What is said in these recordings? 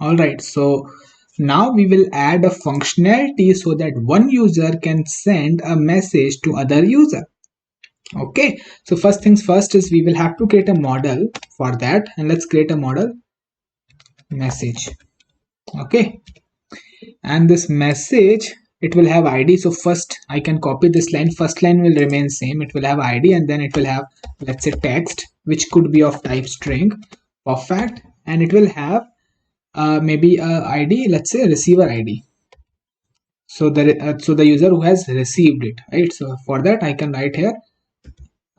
Alright, so now we will add a functionality so that one user can send a message to other user. Okay, so first things first is we will have to create a model for that, and let's create a model message. Okay, and this message, it will have ID. So first I can copy this line. First line will remain same, it will have ID, and then it will have, let's say, text which could be of type string. Perfect. And it will have maybe a ID, let's say receiver ID, so the user who has received it, right? So for that I can write here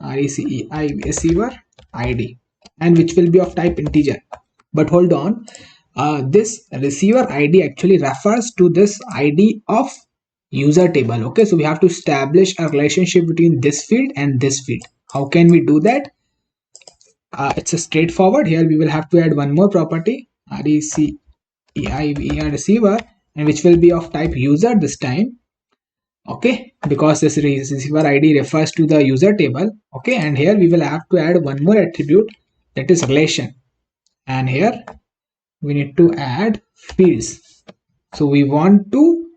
receiver ID, and which will be of type integer. But hold on, this receiver ID actually refers to this ID of user table. Okay, so we have to establish a relationship between this field and this field. How can we do that? It's a straightforward. Here we will have to add one more property, receiver, and which will be of type user this time. Okay, because this receiver ID refers to the user table. Okay, and here we will have to add one more attribute, that is relation, and here we need to add fields. So we want to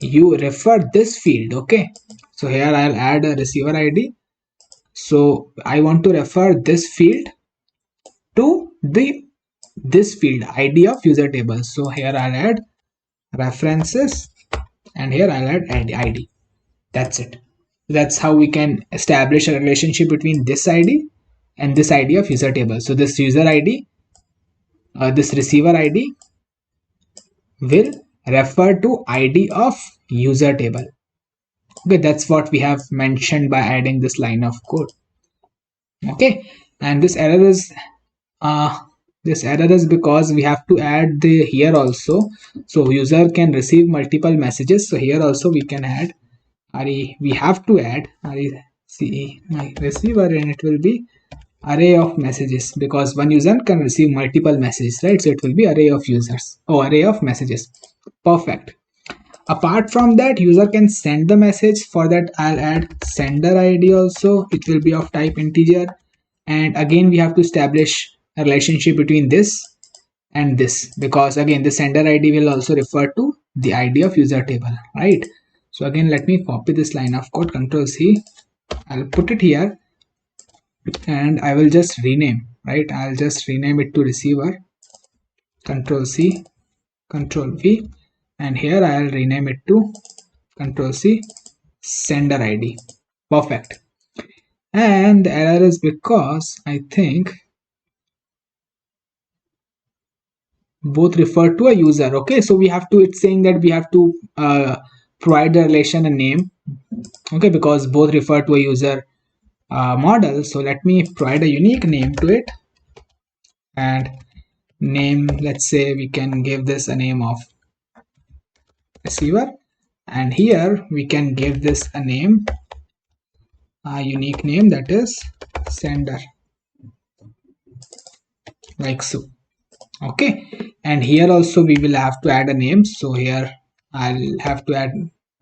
refer this field. Okay, so here I'll add a receiver ID. So I want to refer this field to this field ID of user table. So here I'll add references, and here I'll add ID. That's it. That's how we can establish a relationship between this ID and this ID of user table. So this user ID, this receiver ID will refer to ID of user table. Okay, that's what we have mentioned by adding this line of code. Okay, and this error is because we have to add the here also. So user can receive multiple messages. So here also we can add we have to add receiver, and it will be array of messages, because one user can receive multiple messages, right? So it will be array of users or array of messages. Perfect. Apart from that, user can send the message. For that I'll add sender ID also. It will be of type integer, and again we have to establish a relationship between this and this, because again the sender ID will also refer to the ID of user table, right? So again, let me copy this line of code, Control C. I'll put it here, and I will just rename, right? I'll just rename it to receiver, Control C, Control V, and here I'll rename it to Control C, sender ID. Perfect. And the error is because I think both refer to a user. Okay, so we have to, it's saying that we have to provide the relation a name. Okay, because both refer to a user model. So let me provide a unique name to it, and name, let's say we can give this a name of receiver, and here we can give this a name, a unique name, that is sender, like so. Okay, and here also we will have to add a name. So here I'll have to add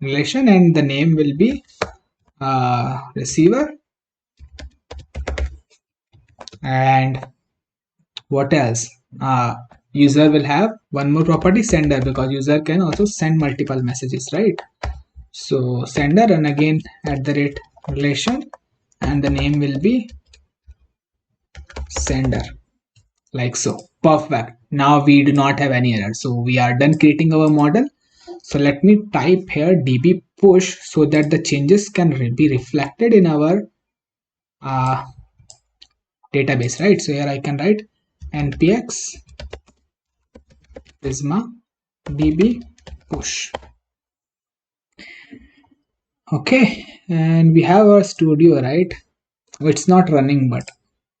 relation, and the name will be receiver. And what else? User will have one more property, sender, because user can also send multiple messages, right? So sender, and again @ relation, and the name will be sender, like so. Perfect. Now we do not have any error, so we are done creating our model. So let me type here db push, so that the changes can be reflected in our database, right? So here I can write npx prisma db push. Okay, and we have our studio, right? It's not running, but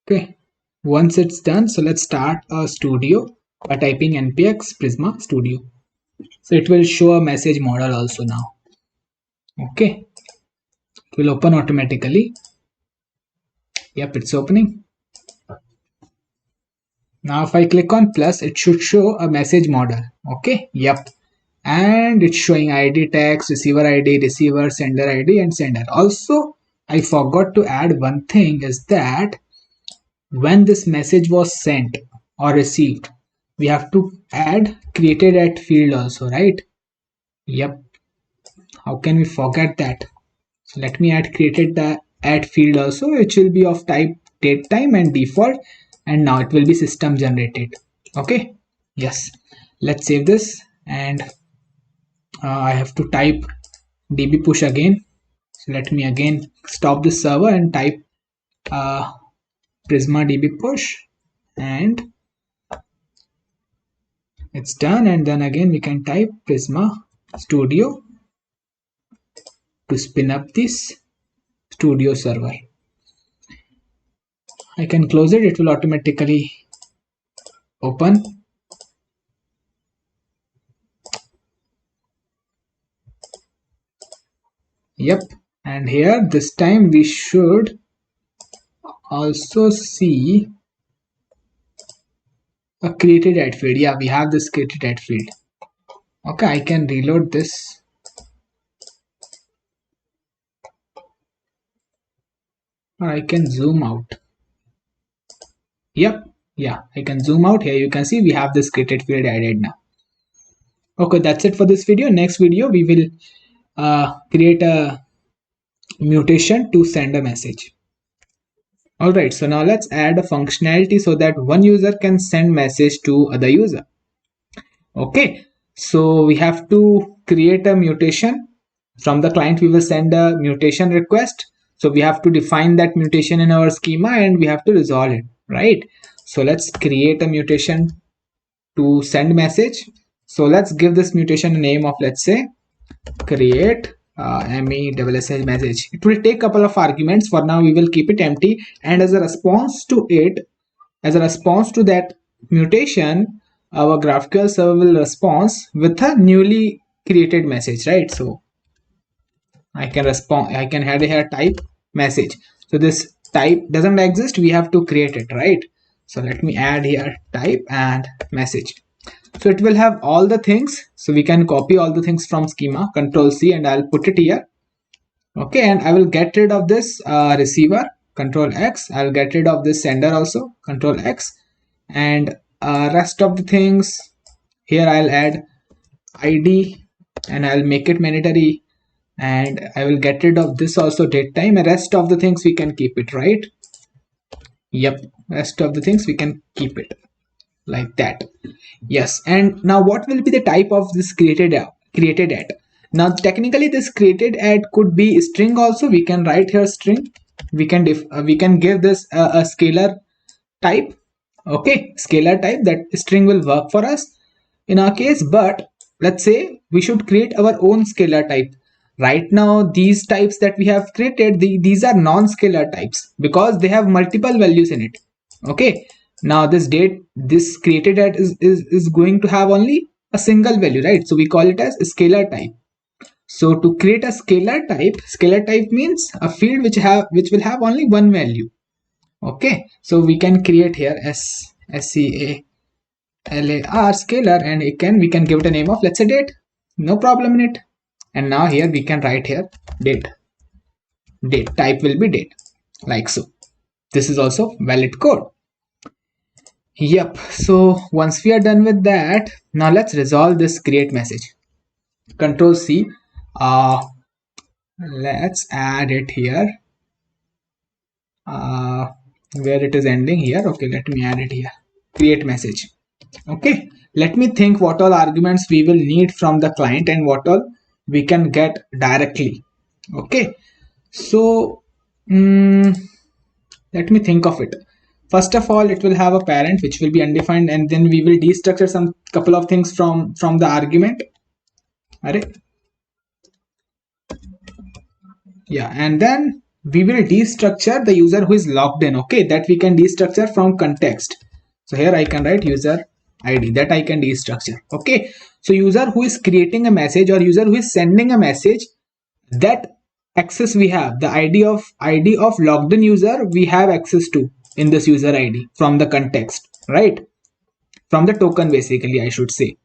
okay, once it's done, so let's start a studio by typing npx prisma studio. So it will show a message model also now. Okay, it will open automatically. Yep, it's opening. Now if I click on plus, it should show a message model. Okay, yep, and it's showing ID text, receiver ID, receiver, sender ID, and sender. Also, I forgot to add one thing, is that when this message was sent or received, we have to add created at field also, right? Yep, how can we forget that? So let me add created the add field also, which will be of type date time and default, and now it will be system generated. Okay, yes, let's save this, and I have to type db push again. So let me again stop this server and type prisma db push, and it's done. And then again we can type prisma studio to spin up this studio server. I can close it, it will automatically open. Yep, and here this time we should also see a created at field. Yeah, we have this created at field. Okay, I can reload this. Or I can zoom out. Yep, yeah, I can zoom out. Here you can see we have this created field added now. Okay, that's it for this video. Next video we will create a mutation to send a message. Alright, so now let's add a functionality so that one user can send message to other user. Okay, so we have to create a mutation. From the client we will send a mutation request. So we have to define that mutation in our schema and we have to resolve it, right? So let's create a mutation to send message. So let's give this mutation a name of, let's say, create message. It will take a couple of arguments. For now we will keep it empty, and as a response to that mutation, our GraphQL server will respond with a newly created message, right? So I can add here type message. So this type doesn't exist, we have to create it, right? So let me add here type and message. So it will have all the things, so we can copy all the things from schema, control C, and I'll put it here. Okay, and I will get rid of this receiver, control X. I'll get rid of this sender also, control X, and rest of the things here I'll add ID and I'll make it mandatory, and I will get rid of this also, date time, and rest of the things we can keep it, right? Yep, rest of the things we can keep it like that. Yes, and now what will be the type of this created at? Now technically this created at could be string also. We can write here string. We can give this a scalar type. Okay, scalar type, that string will work for us in our case. But let's say we should create our own scalar type. Right now these types that we have created, these are non-scalar types because they have multiple values in it. Okay, now this created at is going to have only a single value, right? So we call it as a scalar type. So to create a scalar type means a field which will have only one value. Okay, so we can create here scalar scalar, and we can give it a name of, let's say, date. No problem in it. And now here we can write here date type will be date, like so. This is also valid code. Yep, so once we are done with that, now let's resolve this create message. Control C. Let's add it here where it is ending here. Okay, let me add it here, create message. Okay, let me think what all arguments we will need from the client and what all we can get directly. Okay, so let me think of it. First of all, it will have a parent which will be undefined, and then we will destructure some couple of things from the argument. Alright, yeah, and then we will destructure the user who is logged in. Okay, that we can destructure from context. So here I can write user ID, that I can destructure. Okay, so user who is creating a message or user who is sending a message, that access we have, the ID of logged in user we have access to in this user ID from the context, right? From the token, basically, I should say.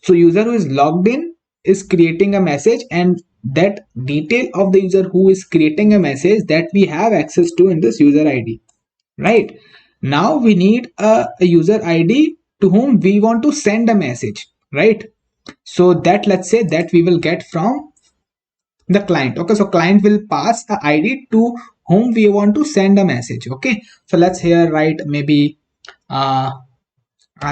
So user who is logged in is creating a message, and that detail of the user who is creating a message, that we have access to in this user ID, right? Now we need a user ID to whom we want to send a message, right? So that, let's say that we will get from the client. Okay, so client will pass a ID to whom we want to send a message. Okay, so let's here write maybe uh,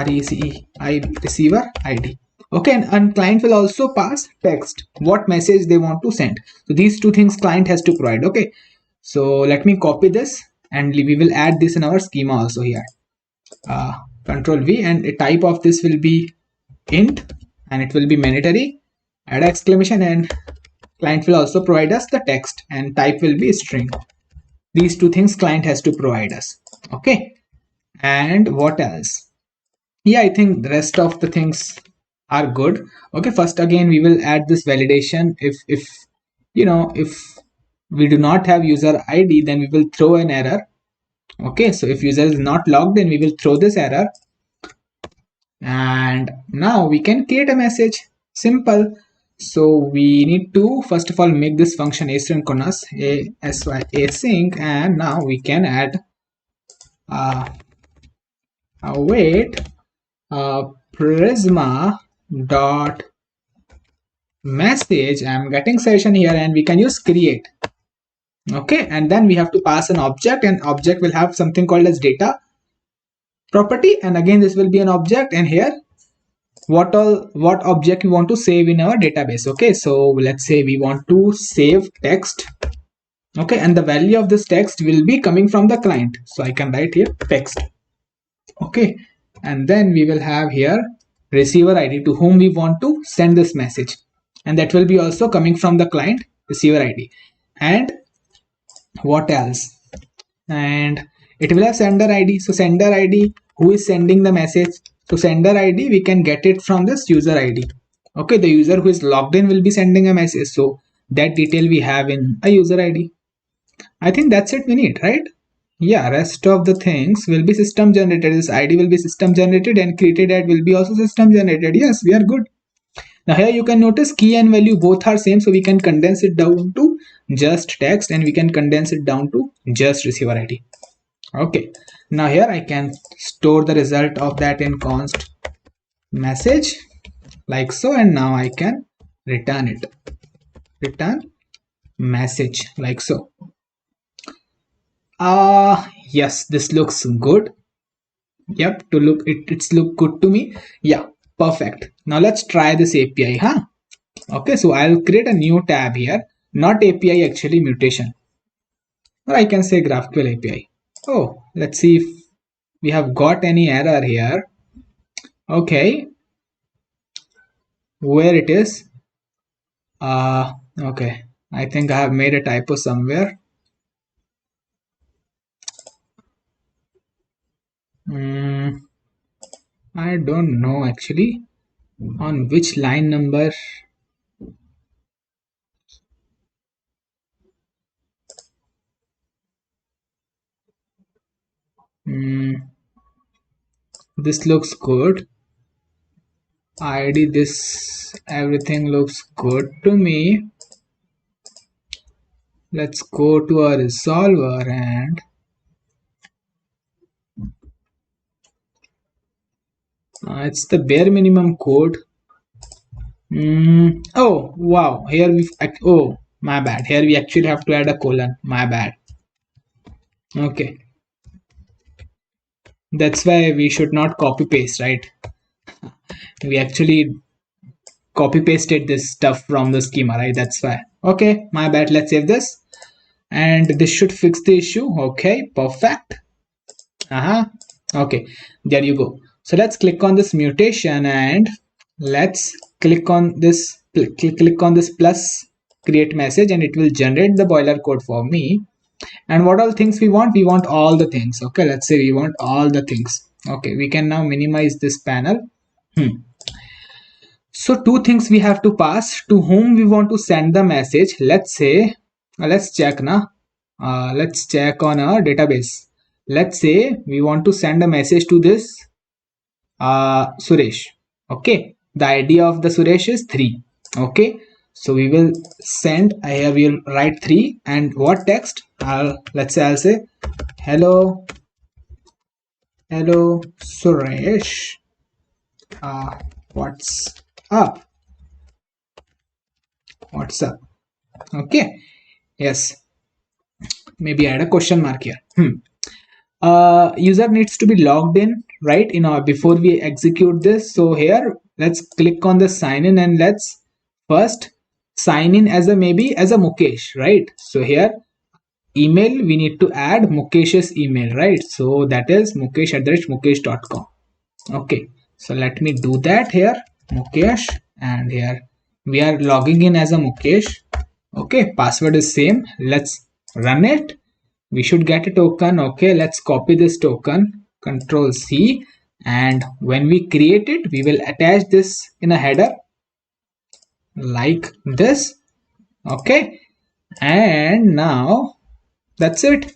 receiver ID. Okay, and client will also pass text, what message they want to send. So these two things client has to provide. Okay, so let me copy this and we will add this in our schema also here. Control V, and a type of this will be int, and it will be mandatory. Add exclamation, and client will also provide us the text, and type will be string. These two things client has to provide us. Okay, and what else? Yeah, I think the rest of the things are good. Okay, first again we will add this validation. If if we do not have user ID, then we will throw an error. Okay, so if user is not logged in, we will throw this error. And now we can create a message. Simple. So we need to first of all make this function asynchronous, async, and now we can add await prisma dot message. I'm getting session here, and we can use create. Okay, and then we have to pass an object, and object will have something called as data property, and again this will be an object, and here what object we want to save in our database. Okay, so let's say we want to save text. Okay, and the value of this text will be coming from the client, so I can write here text. Okay, and then we will have here receiver ID, to whom we want to send this message, and that will be also coming from the client, receiver ID. And what else? And it will have sender ID. So sender ID, who is sending the message? So sender ID, we can get it from this user ID. Okay, the user who is logged in will be sending a message, so that detail we have in a user ID. I think that's it we need, right? Yeah, rest of the things will be system generated. This ID will be system generated, and created ad will be also system generated. Yes, we are good. Now here you can notice key and value both are same, so we can condense it down to just text, and we can condense it down to just receiver ID. Okay, now here I can store the result of that in const message like so, and now I can return it, return message like so. Yes, this looks good. Yep, to look it's look good to me. Yeah, perfect. Now let's try this API, huh? Okay, so I'll create a new tab here, not API, actually mutation, or I can say GraphQL API. Oh, let's see if we have got any error here. Okay, where it is? Okay, I think I have made a typo somewhere. I don't know actually on which line number. This looks good. ID, this everything looks good to me. Let's go to our resolver, and it's the bare minimum code. Oh wow, here we oh my bad, here we actually have to add a colon, my bad. Okay, that's why we should not copy paste, right? We actually copy pasted this stuff from the schema, right? That's why. Okay, my bad. Let's save this, and this should fix the issue. Okay, perfect. Okay, there you go. So let's click on this mutation, and let's click on this click on this plus create message, and it will generate the boiler code for me. And what all things we want? We want all the things. Okay, let's say we want all the things. Okay, we can now minimize this panel. So two things we have to pass: to whom we want to send the message. Let's say, let's check now. Let's check on our database. Let's say we want to send a message to this Suresh. Okay, the ID of the Suresh is 3. Okay, so we will send, I will write 3, and what text? Let's say I'll say hello Suresh. what's up, what's up. Okay, yes, maybe add a question mark here. User needs to be logged in, right, before we execute this. So here let's click on the sign in, and let's first sign in as a maybe as a Mukesh, right? So here email, we need to add Mukesh's email, right? So that is mukesh@mukesh.com. Okay, so let me do that here, Mukesh, and here we are logging in as a Mukesh. Okay, password is same. Let's run it. We should get a token. Okay, let's copy this token, Control C, and when we create it, we will attach this in a header like this. Okay, and now that's it.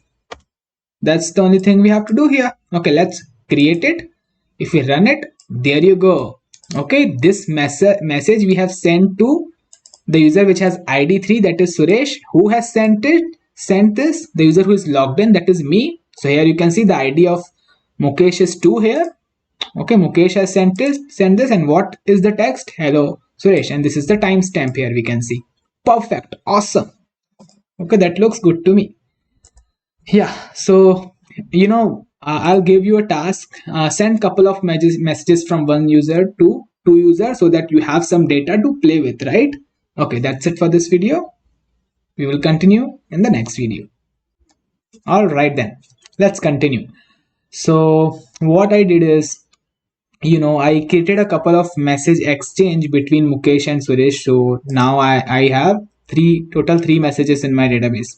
That's the only thing we have to do here. Okay, let's create it. If we run it, there you go. Okay, this message we have sent to the user which has id 3, that is Suresh. Who has sent this? The user who is logged in, that is me. So here you can see the id of Mukesh is 2 here. Okay, Mukesh has sent this, and what is the text? Hello Suresh, and this is the timestamp here we can see. Perfect, awesome. Okay, that looks good to me. Yeah, so I'll give you a task. Send couple of messages from one user to two users so that you have some data to play with, right? Okay, that's it for this video. We will continue in the next video. All right, then let's continue. So what I did is, I created a couple of message exchange between Mukesh and Suresh. So now I have total three messages in my database.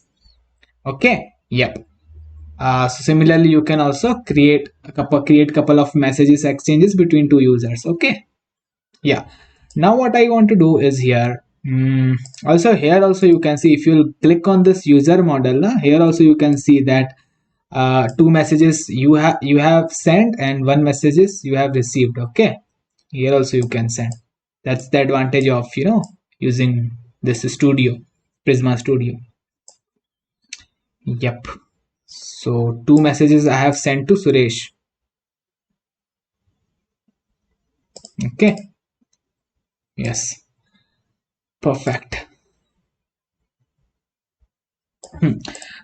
Okay, yep. So similarly, you can also create couple of messages exchanges between two users. Okay, yeah. Now what I want to do is here. Also here also you can see, if you click on this user model, here also you can see that two messages you have sent and one messages you have received. Okay, here also you can send. That's the advantage of using this studio, Prisma Studio. Yep. So two messages I have sent to Suresh. Okay, yes, perfect.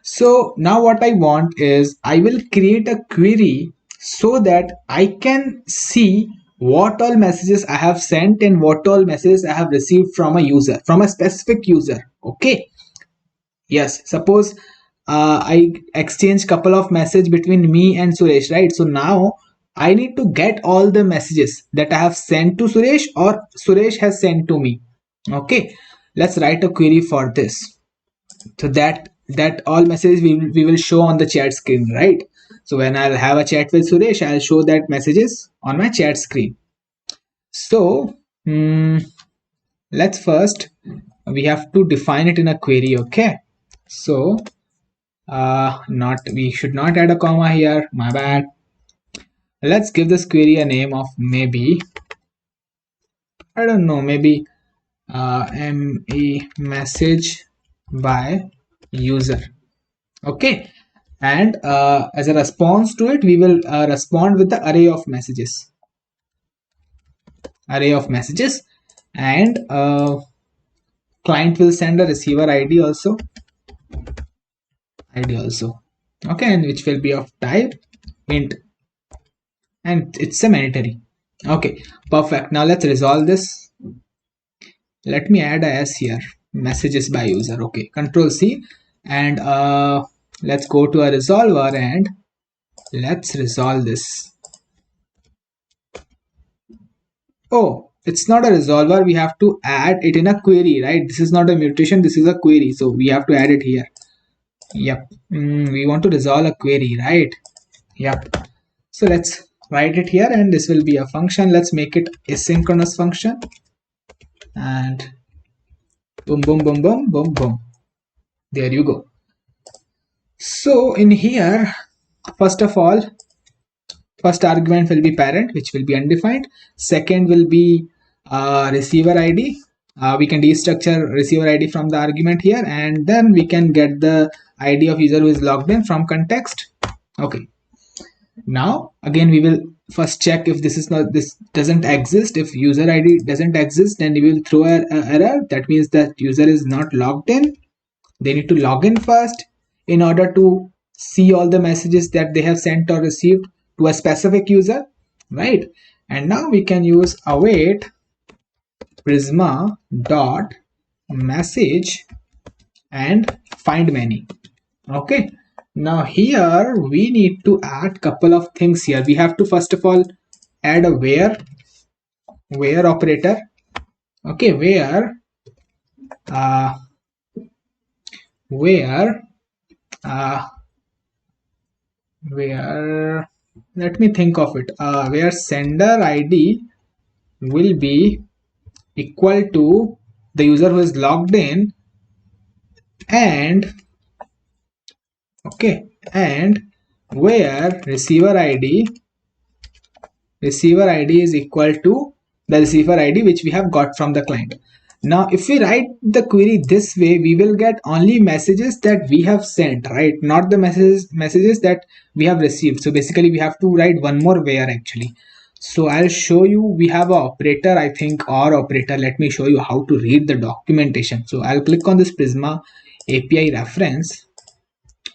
So now what I want is, I will create a query so that I can see what all messages I have sent and what all messages I have received from a user, from a specific user. Okay, yes, suppose I exchange couple of message between me and Suresh, right? So now I need to get all the messages that I have sent to Suresh or Suresh has sent to me. Okay, let's write a query for this, so that all messages we will show on the chat screen, right? So when I'll have a chat with Suresh, I'll show that messages on my chat screen. So let's first, we have to define it in a query. Okay, so not we should not add a comma here, my bad. Let's give this query a name of maybe, I don't know, maybe a message by user. Okay, and as a response to it, we will respond with the array of messages, and client will send a receiver id also, okay, and which will be of type int, and it's a mandatory. Okay, perfect. Now let's resolve this. Let me add a s here, messages by user. Okay, Control C, and let's go to a resolver and let's resolve this. Oh, it's not a resolver, we have to add it in a query, right? This is not a mutation, this is a query, so we have to add it here. Yep, we want to resolve a query, right? Yep, so let's write it here, and this will be a function. Let's make it asynchronous function, and boom boom boom boom boom boom, there you go. So in here, first of all, first argument will be parent, which will be undefined. Second will be receiver id. We can destructure receiver id from the argument here, and then we can get the id of user who is logged in from context. Okay, now again we will first check if this doesn't exist. If user ID doesn't exist, then we will throw an error. That means that user is not logged in. They need to log in first in order to see all the messages that they have sent or received to a specific user, right? And now we can use await prisma dot message and find many. Okay, now here we need to add couple of things here. We have to first of all add a where operator. Okay, uh, where uh, where let me think of it, where sender id will be equal to the user who is logged in, and okay, and where receiver id is equal to the receiver id which we have got from the client. Now if we write the query this way, we will get only messages that we have sent, right? Not the messages that we have received. So basically we have to write one more where actually. So I'll show you. We have a operator, I think, or operator. Let me show you how to read the documentation. So I'll click on this prisma api reference.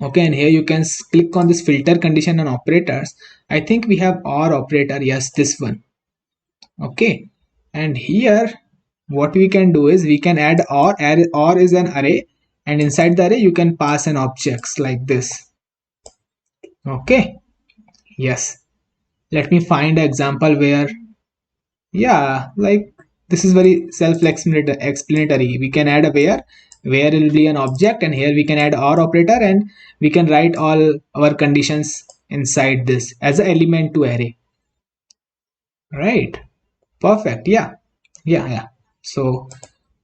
Okay, and here you can click on this filter condition and operators. I think we have or operator. Yes, this one. Okay, and here what we can do is we can add or is an array, and inside the array you can pass an objects like this. Okay, yes, let me find an example where, yeah, like this is very self-explanatory. We can add a where will be an object, and here we can add or operator, and we can write all our conditions inside this as an element to array, right? Perfect. Yeah. So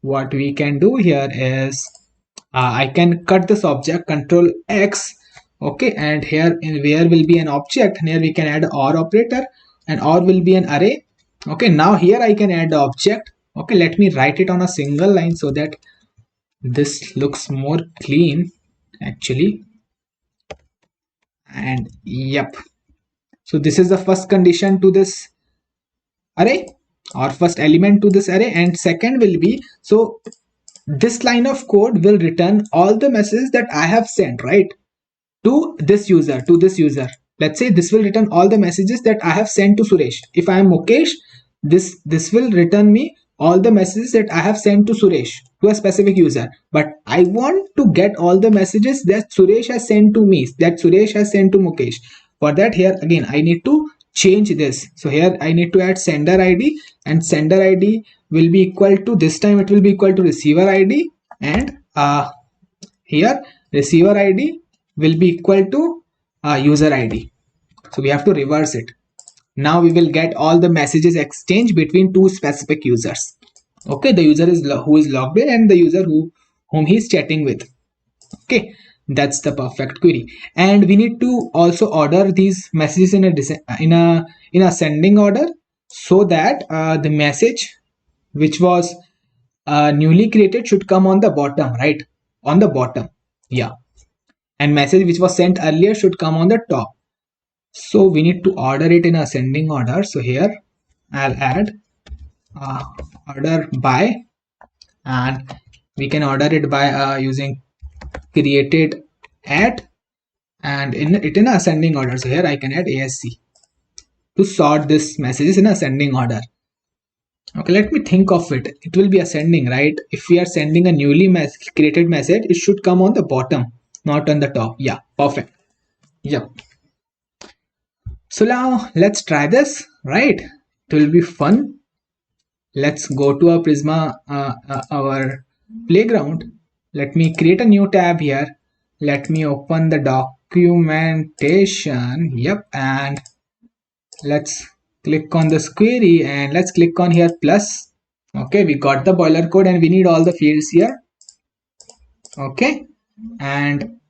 what we can do here is I can cut this object, control X. Okay, and here in where will be an object, and here we can add or operator, and or will be an array. Okay, now here I can add the object. Okay, let me write it on a single line so that this looks more clean actually. And yep, so this is the first condition to this array, or first element to this array, and second will be, so this line of code will return all the messages that I have sent, right, to this user. Let's say this will return all the messages that I have sent to Suresh. If I am Mukesh, this will return me all the messages that I have sent to Suresh, to a specific user. But I want to get all the messages that Suresh has sent to me, that Suresh has sent to Mukesh. For that, here again I need to change this. So here I need to add sender id, and sender id will be equal to, this time it will be equal to receiver id, and here receiver id will be equal to user id. So we have to reverse it. Now we will get all the messages exchanged between two specific users. Okay, the user is who is logged in, and the user whom he is chatting with. Okay, that's the perfect query. And we need to also order these messages in ascending order, so that the message which was newly created should come on the bottom, right? On the bottom, yeah, and message which was sent earlier should come on the top. So we need to order it in ascending order. So here I'll add order by, and we can order it by using created at, and in ascending order. So here I can add ASC to sort this messages in ascending order. Okay, let me think of it. It will be ascending, right? If we are sending a newly created message, it should come on the bottom, not on the top. Yeah, perfect. Yep. So now let's try this, right? It will be fun. Let's go to our Prisma, our playground. Let me create a new tab here. Let me open the documentation. Yep, and let's click on this query, and let's click on here plus. Okay, we got the boiler code, and we need all the fields here. Okay, and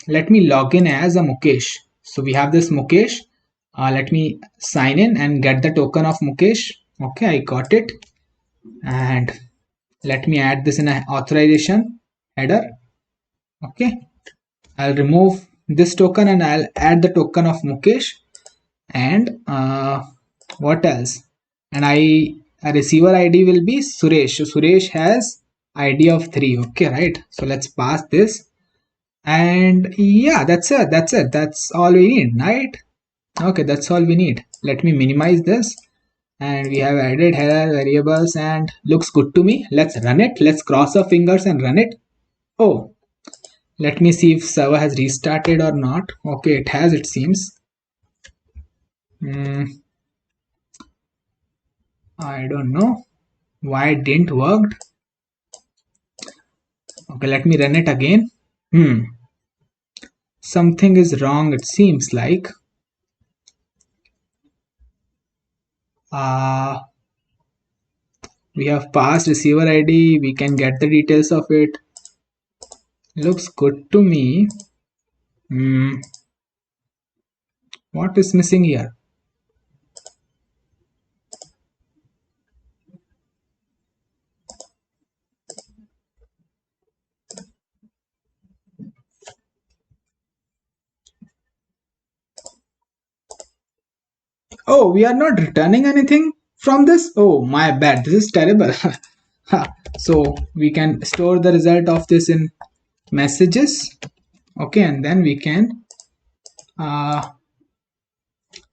let me log in as a Mukesh. So we have this Mukesh. Let me sign in and get the token of Mukesh. Okay, I got it, and let me add this in an authorization header. Okay, I'll remove this token and I'll add the token of Mukesh, and what else? And a receiver ID will be Suresh. So Suresh has ID of 3. Okay, right? So let's pass this. And yeah, that's it. That's it. That's all we need, right? Okay, that's all we need. Let me minimize this. And we have added here variables and looks good to me. Let's run it. Let's cross our fingers and run it. Oh, let me see if server has restarted or not. Okay, it has, it seems. I don't know why it didn't work. Okay, let me run it again. Something is wrong, it seems like. We have passed receiver ID. We can get the details of it. Looks good to me. What is missing here? Oh, we are not returning anything from this? Oh, my bad. This is terrible. So we can store the result of this in messages. Okay, and then we can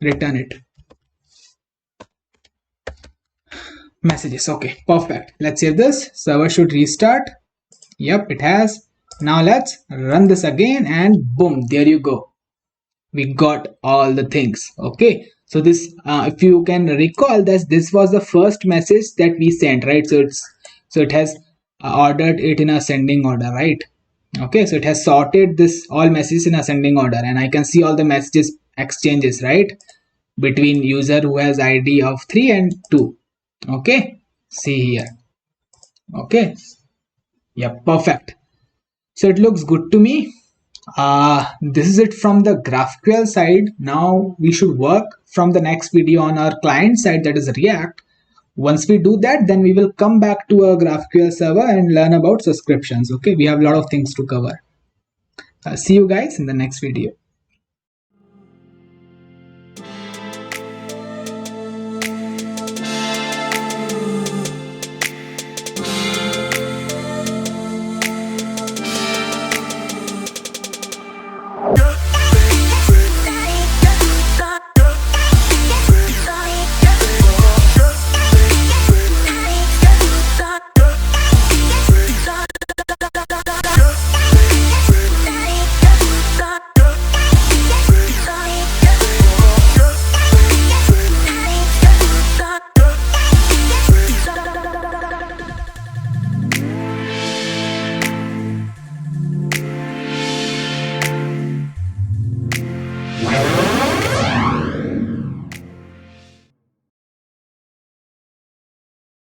return it. Messages. Okay, perfect. Let's save this. Server should restart. Yep, it has. Now let's run this again and boom, there you go. We got all the things. Okay, so this if you can recall this was the first message that we sent, right? So it has ordered it in ascending order, right? Okay, so it has sorted this all messages in ascending order, and I can see all the messages exchanges, right, between user who has ID of 3 and 2. Okay, see here. Okay, yeah, perfect. So it looks good to me. This is it from the GraphQL side. Now we should work from the next video on our client side, that is React. Once we do that, then we will come back to a GraphQL server and learn about subscriptions. Okay, we have a lot of things to cover. See you guys in the next video.